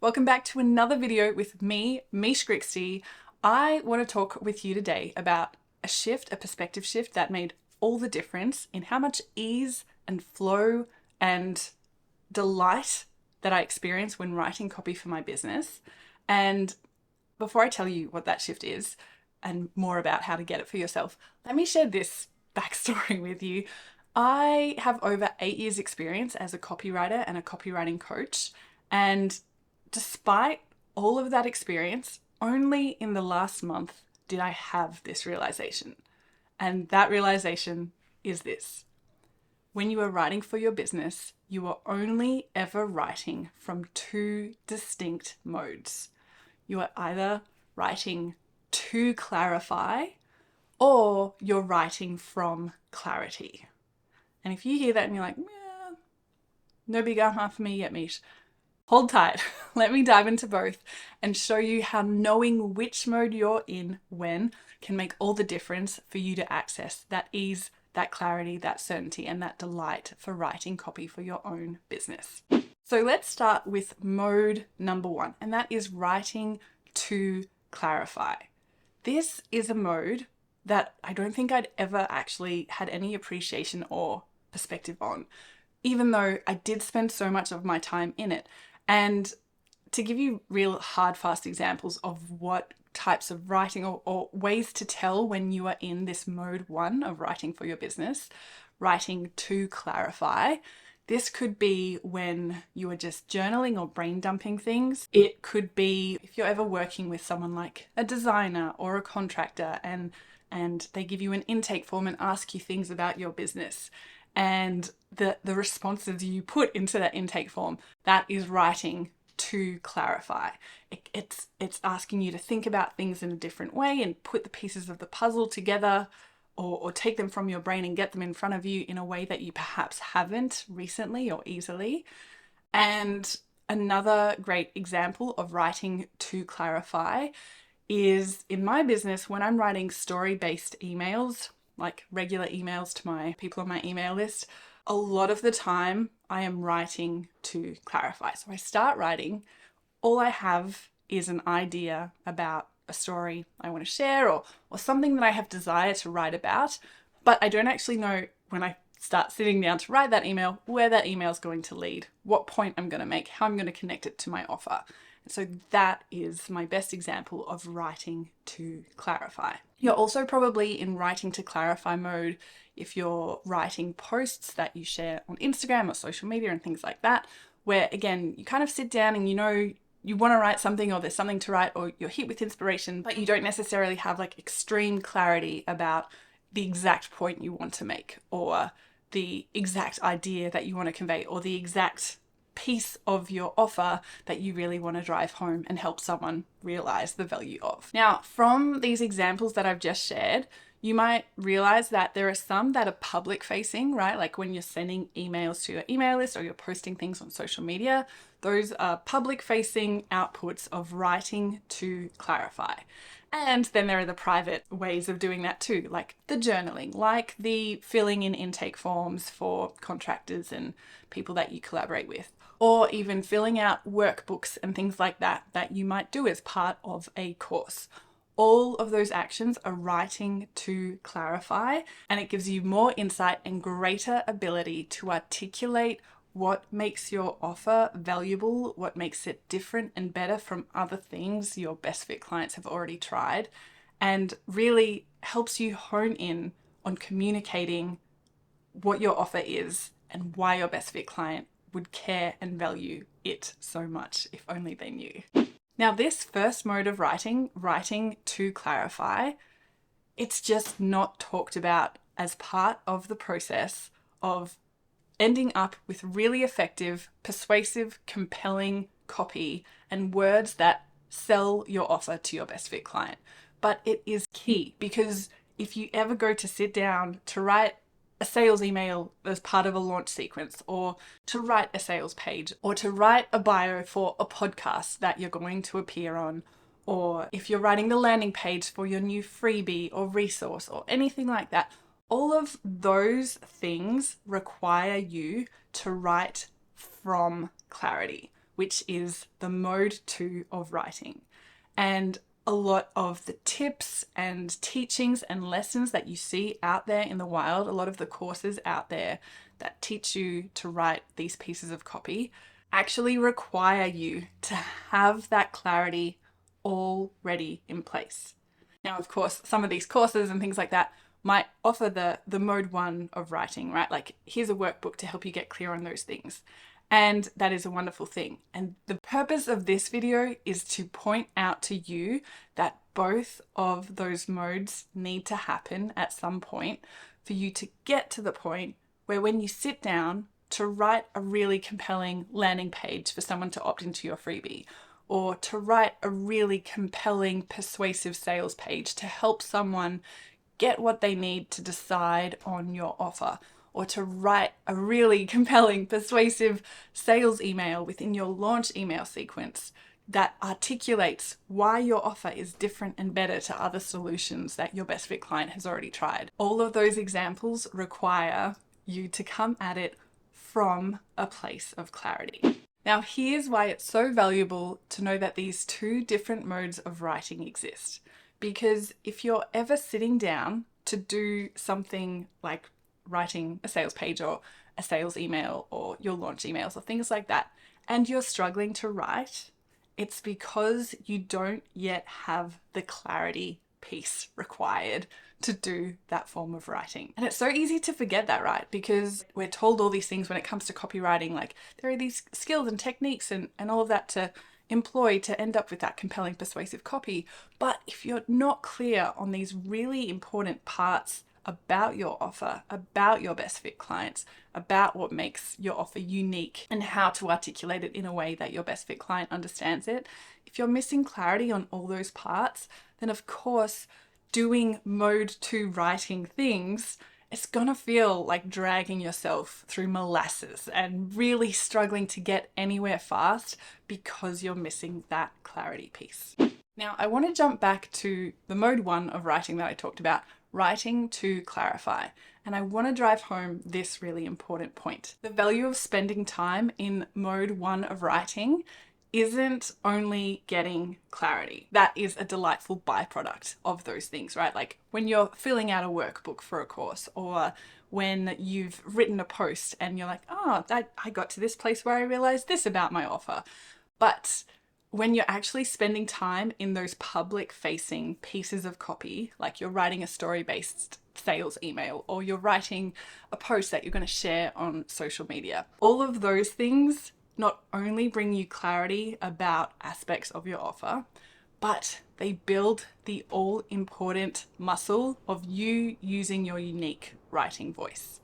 Welcome back to another video with me, Mish Grixty. I want to talk with you today about a perspective shift that made all the difference in how much ease and flow and delight that I experience when writing copy for my business. And before I tell you what that shift is and more about how to get it for yourself, let me share this backstory with you. I have over 8 years experience as a copywriter and a copywriting coach. And despite all of that experience, only in the last month did I have this realization. And that realization is this. When you are writing for your business, you are only ever writing from two distinct modes. You are either writing to clarify or you're writing from clarity. And if you hear that and you're like, no big aha for me yet, Mish, hold tight. Let me dive into both and show you how knowing which mode you're in when can make all the difference for you to access that ease, that clarity, that certainty, and that delight for writing copy for your own business. So let's start with mode number 1, and that is writing to clarify. This is a mode that I don't think I'd ever actually had any appreciation or perspective on, even though I did spend so much of my time in it. And to give you real hard, fast examples of what types of writing or ways to tell when you are in this mode 1 of writing for your business, writing to clarify. This could be when you are just journaling or brain dumping things. It could be if you're ever working with someone like a designer or a contractor and they give you an intake form and ask you things about your business. And the responses you put into that intake form, that is writing to clarify. It's asking you to think about things in a different way and put the pieces of the puzzle together or take them from your brain and get them in front of you in a way that you perhaps haven't recently or easily. And another great example of writing to clarify is in my business when I'm writing story-based emails, like regular emails to my people on my email list, a lot of the time I am writing to clarify. So I start writing, all I have is an idea about a story I want to share or something that I have desire to write about, but I don't actually know when I start sitting down to write that email, where that email is going to lead, what point I'm going to make, how I'm going to connect it to my offer. So that is my best example of writing to clarify. You're also probably in writing to clarify mode if you're writing posts that you share on Instagram or social media and things like that, where again, you kind of sit down and you know you want to write something or there's something to write or you're hit with inspiration, but you don't necessarily have like extreme clarity about the exact point you want to make or the exact idea that you want to convey or the exact piece of your offer that you really want to drive home and help someone realize the value of. Now, from these examples that I've just shared, you might realize that there are some that are public facing, right? Like when you're sending emails to your email list or you're posting things on social media, those are public facing outputs of writing to clarify. And then there are the private ways of doing that too, like the journaling, like the filling in intake forms for contractors and people that you collaborate with, or even filling out workbooks and things like that that you might do as part of a course. All of those actions are writing to clarify, and it gives you more insight and greater ability to articulate what makes your offer valuable, what makes it different and better from other things your best fit clients have already tried, and really helps you hone in on communicating what your offer is and why your best fit client would care and value it so much if only they knew. Now, this first mode of writing to clarify, it's just not talked about as part of the process of ending up with really effective, persuasive, compelling copy and words that sell your offer to your best fit client. But it is key because if you ever go to sit down to write a sales email as part of a launch sequence, or to write a sales page, or to write a bio for a podcast that you're going to appear on, or if you're writing the landing page for your new freebie or resource or anything like that, all of those things require you to write from clarity, which is the mode 2 of writing. And a lot of the tips and teachings and lessons that you see out there in the wild, a lot of the courses out there that teach you to write these pieces of copy actually require you to have that clarity already in place. Now, of course, some of these courses and things like that might offer the mode 1 of writing, right? Like, here's a workbook to help you get clear on those things. And that is a wonderful thing. And the purpose of this video is to point out to you that both of those modes need to happen at some point for you to get to the point where when you sit down to write a really compelling landing page for someone to opt into your freebie, or to write a really compelling, persuasive sales page to help someone get what they need to decide on your offer, or to write a really compelling, persuasive sales email within your launch email sequence that articulates why your offer is different and better to other solutions that your best fit client has already tried. All of those examples require you to come at it from a place of clarity. Now, here's why it's so valuable to know that these two different modes of writing exist. Because if you're ever sitting down to do something like writing a sales page or a sales email or your launch emails or things like that, and you're struggling to write, it's because you don't yet have the clarity piece required to do that form of writing. And it's so easy to forget that, right? Because we're told all these things when it comes to copywriting, like there are these skills and techniques and all of that to employ to end up with that compelling, persuasive copy. But if you're not clear on these really important parts about your offer, about your best fit clients, about what makes your offer unique and how to articulate it in a way that your best fit client understands it, if you're missing clarity on all those parts, then of course, doing mode 2 writing things, it's gonna feel like dragging yourself through molasses and really struggling to get anywhere fast because you're missing that clarity piece. Now, I want to jump back to the mode 1 of writing that I talked about, writing to clarify. And I want to drive home this really important point. The value of spending time in mode 1 of writing isn't only getting clarity. That is a delightful byproduct of those things, right? Like when you're filling out a workbook for a course, or when you've written a post and you're like, oh, I got to this place where I realized this about my offer. But when you're actually spending time in those public facing pieces of copy, like you're writing a story-based sales email, or you're writing a post that you're going to share on social media, all of those things not only bring you clarity about aspects of your offer, but they build the all-important muscle of you using your unique writing voice.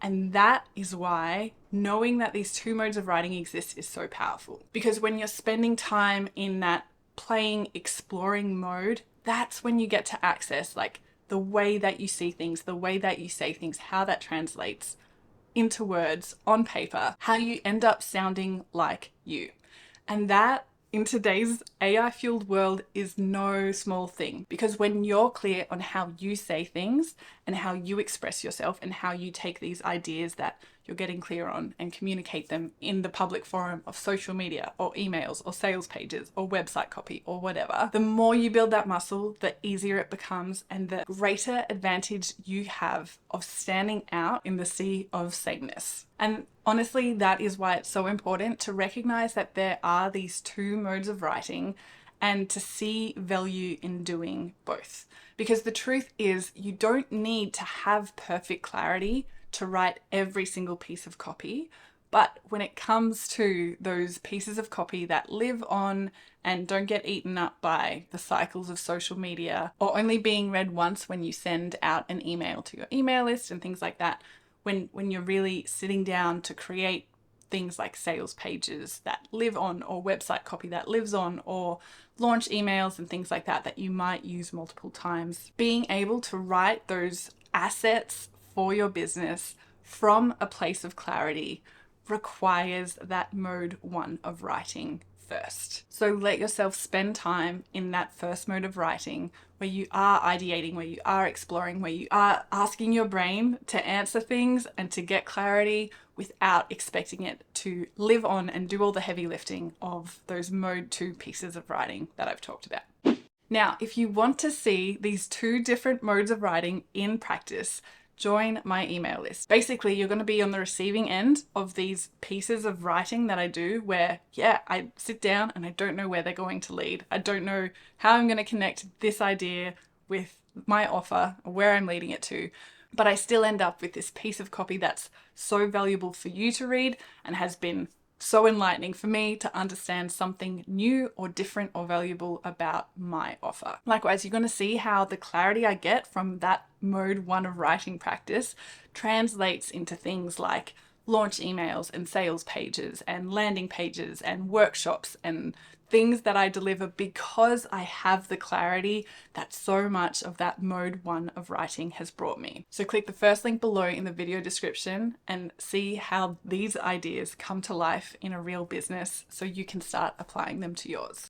And that is why knowing that these two modes of writing exist is so powerful. Because when you're spending time in that playing, exploring mode, that's when you get to access like the way that you see things, the way that you say things, how that translates into words on paper, how you end up sounding like you. And that in today's AI-fueled world is no small thing, because when you're clear on how you say things and how you express yourself and how you take these ideas that you're getting clear on and communicate them in the public forum of social media or emails or sales pages or website copy or whatever, the more you build that muscle, the easier it becomes and the greater advantage you have of standing out in the sea of sameness. And honestly, that is why it's so important to recognize that there are these two modes of writing and to see value in doing both. Because the truth is, you don't need to have perfect clarity to write every single piece of copy. But when it comes to those pieces of copy that live on and don't get eaten up by the cycles of social media, or only being read once when you send out an email to your email list and things like that, when you're really sitting down to create things like sales pages that live on, or website copy that lives on, or launch emails and things like that that you might use multiple times, being able to write those assets for your business from a place of clarity requires that mode 1 of writing first. So let yourself spend time in that first mode of writing where you are ideating, where you are exploring, where you are asking your brain to answer things and to get clarity without expecting it to live on and do all the heavy lifting of those mode 2 pieces of writing that I've talked about. Now, if you want to see these 2 different modes of writing in practice, join my email list. Basically, you're going to be on the receiving end of these pieces of writing that I do where, yeah, I sit down and I don't know where they're going to lead. I don't know how I'm going to connect this idea with my offer or where I'm leading it to. But I still end up with this piece of copy that's so valuable for you to read and has been so enlightening for me to understand something new or different or valuable about my offer. Likewise, you're going to see how the clarity I get from that mode 1 of writing practice translates into things like launch emails and sales pages and landing pages and workshops and things that I deliver because I have the clarity that so much of that mode 1 of writing has brought me. So click the first link below in the video description and see how these ideas come to life in a real business so you can start applying them to yours.